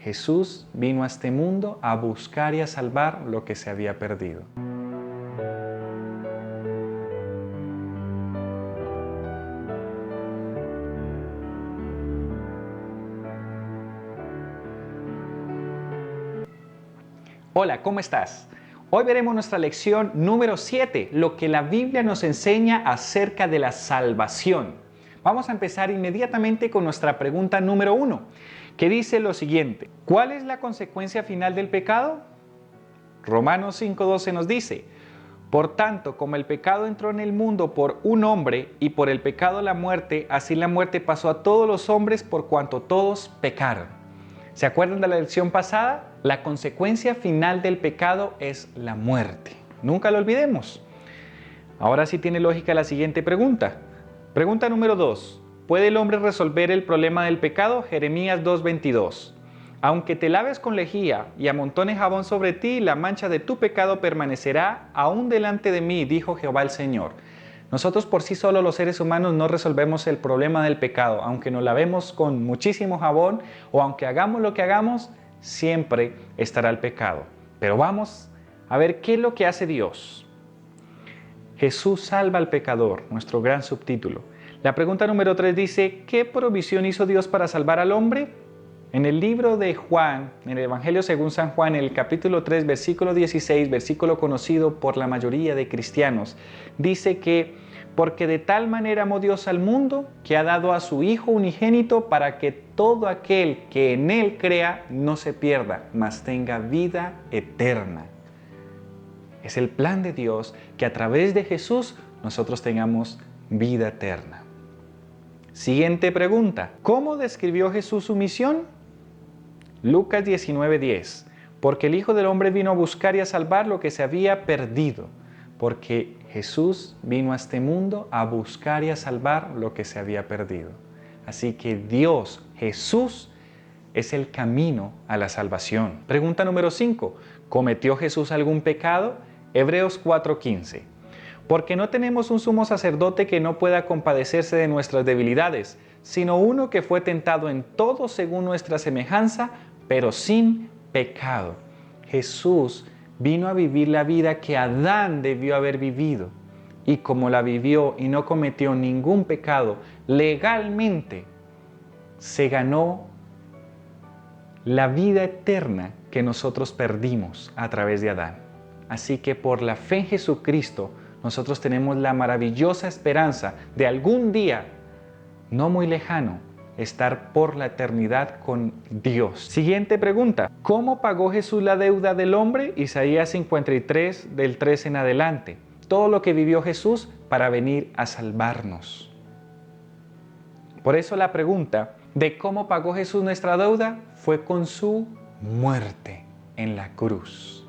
Jesús vino a este mundo a buscar y a salvar lo que se había perdido. Hola, ¿cómo estás? Hoy veremos nuestra lección número 7, lo que la Biblia nos enseña acerca de la salvación. Vamos a empezar inmediatamente con nuestra pregunta número 1, que dice lo siguiente: ¿cuál es la consecuencia final del pecado? Romanos 5:12 nos dice: por tanto, como el pecado entró en el mundo por un hombre, y por el pecado la muerte, así la muerte pasó a todos los hombres por cuanto todos pecaron. ¿Se acuerdan de la lección pasada? La consecuencia final del pecado es la muerte. Nunca lo olvidemos. Ahora sí tiene lógica la siguiente pregunta. Pregunta número 2. ¿Puede el hombre resolver el problema del pecado? Jeremías 2:22. Aunque te laves con lejía y amontones jabón sobre ti, la mancha de tu pecado permanecerá aún delante de mí, dijo Jehová el Señor. Nosotros por sí solos los seres humanos no resolvemos el problema del pecado. Aunque nos lavemos con muchísimo jabón o aunque hagamos lo que hagamos, siempre estará el pecado. Pero vamos a ver qué es lo que hace Dios. Jesús salva al pecador, nuestro gran subtítulo. La pregunta número 3 dice: ¿qué provisión hizo Dios para salvar al hombre? En el libro de Juan, en el Evangelio según San Juan, en el capítulo 3, versículo 16, versículo conocido por la mayoría de cristianos, dice que porque de tal manera amó Dios al mundo que ha dado a su Hijo unigénito para que todo aquel que en Él crea no se pierda, mas tenga vida eterna. Es el plan de Dios que a través de Jesús nosotros tengamos vida eterna. Siguiente pregunta: ¿cómo describió Jesús su misión? Lucas 19:10. Porque el Hijo del Hombre vino a buscar y a salvar lo que se había perdido. Porque Jesús vino a este mundo a buscar y a salvar lo que se había perdido. Así que Dios, Jesús, es el camino a la salvación. Pregunta número 5. ¿Cometió Jesús algún pecado? Hebreos 4:15. Porque no tenemos un sumo sacerdote que no pueda compadecerse de nuestras debilidades, sino uno que fue tentado en todo según nuestra semejanza, pero sin pecado. Jesús vino a vivir la vida que Adán debió haber vivido. Y como la vivió y no cometió ningún pecado, legalmente se ganó la vida eterna que nosotros perdimos a través de Adán. Así que por la fe en Jesucristo, nosotros tenemos la maravillosa esperanza de algún día, no muy lejano, estar por la eternidad con Dios. Siguiente pregunta: ¿cómo pagó Jesús la deuda del hombre? Isaías 53, del 3 en adelante. Todo lo que vivió Jesús para venir a salvarnos. Por eso la pregunta de cómo pagó Jesús nuestra deuda fue con su muerte en la cruz.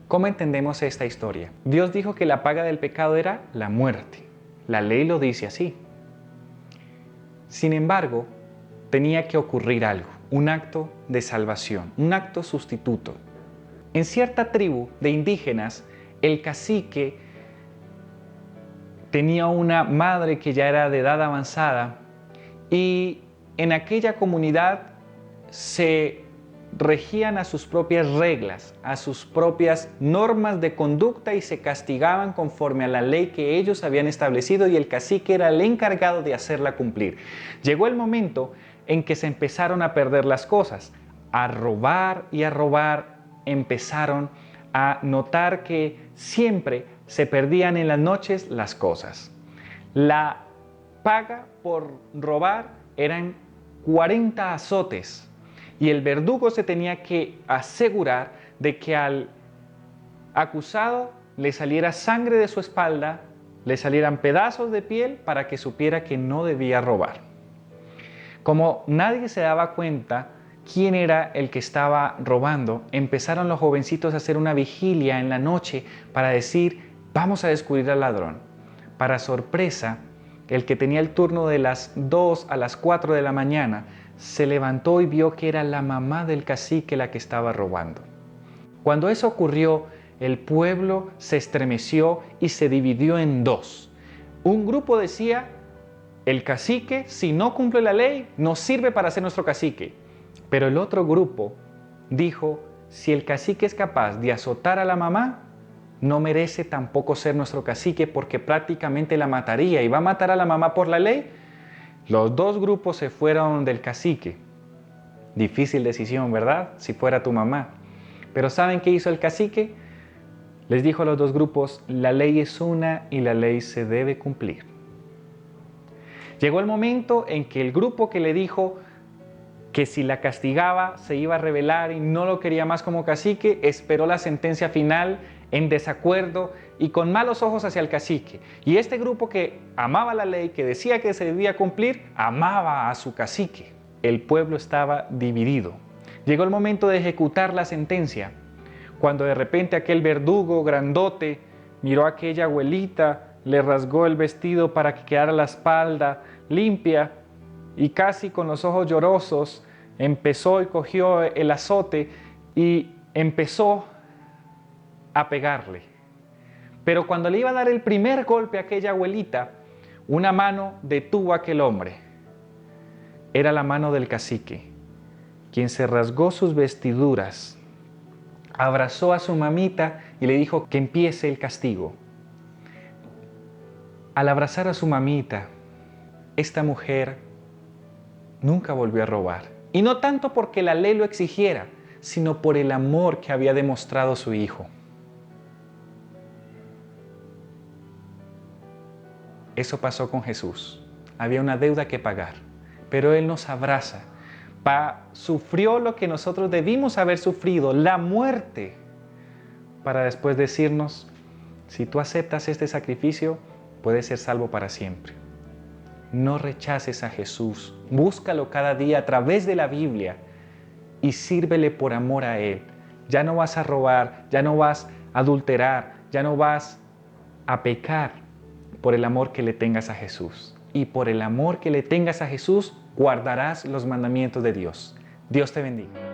¿Cómo entendemos esta historia? Dios dijo que la paga del pecado era la muerte. La ley lo dice así. Sin embargo, tenía que ocurrir algo, un acto de salvación, un acto sustituto. En cierta tribu de indígenas, el cacique tenía una madre que ya era de edad avanzada y en aquella comunidad se regían a sus propias reglas, a sus propias normas de conducta y se castigaban conforme a la ley que ellos habían establecido y el cacique era el encargado de hacerla cumplir. Llegó el momento en que se empezaron a perder las cosas, a robar, empezaron a notar que siempre se perdían en las noches las cosas. La paga por robar eran 40 azotes. Y el verdugo se tenía que asegurar de que al acusado le saliera sangre de su espalda, le salieran pedazos de piel para que supiera que no debía robar. Como nadie se daba cuenta quién era el que estaba robando, empezaron los jovencitos a hacer una vigilia en la noche para decir: vamos a descubrir al ladrón. Para sorpresa, el que tenía el turno de las 2 a las 4 de la mañana se levantó y vio que era la mamá del cacique la que estaba robando. Cuando eso ocurrió, el pueblo se estremeció y se dividió en dos. Un grupo decía: el cacique, si no cumple la ley, no sirve para ser nuestro cacique. Pero el otro grupo dijo, si el cacique es capaz de azotar a la mamá, no merece tampoco ser nuestro cacique porque prácticamente la mataría y va a matar a la mamá por la ley. Los dos grupos se fueron del cacique. Difícil decisión, ¿verdad? Si fuera tu mamá. Pero ¿saben qué hizo el cacique? Les dijo a los dos grupos, la ley es una y la ley se debe cumplir. Llegó el momento en que el grupo que le dijo que si la castigaba se iba a rebelar y no lo quería más como cacique, esperó la sentencia final en desacuerdo y con malos ojos hacia el cacique. Y este grupo que amaba la ley, que decía que se debía cumplir, amaba a su cacique. El pueblo estaba dividido. Llegó el momento de ejecutar la sentencia, cuando de repente aquel verdugo grandote miró a aquella abuelita, le rasgó el vestido para que quedara la espalda limpia y casi con los ojos llorosos empezó y cogió el azote y empezó a pegarle. Pero cuando le iba a dar el primer golpe a aquella abuelita, una mano detuvo a aquel hombre. Era la mano del cacique, quien se rasgó sus vestiduras, abrazó a su mamita y le dijo que empiece el castigo. Al abrazar a su mamita, esta mujer nunca volvió a robar. Y no tanto porque la ley lo exigiera, sino por el amor que había demostrado su hijo. Eso pasó con Jesús. Había una deuda que pagar, pero Él nos abraza. Sufrió lo que nosotros debimos haber sufrido, la muerte, para después decirnos, si tú aceptas este sacrificio, puedes ser salvo para siempre. No rechaces a Jesús, búscalo cada día a través de la Biblia y sírvele por amor a Él. Ya no vas a robar, ya no vas a adulterar, ya no vas a pecar por el amor que le tengas a Jesús. Y por el amor que le tengas a Jesús, guardarás los mandamientos de Dios. Dios te bendiga.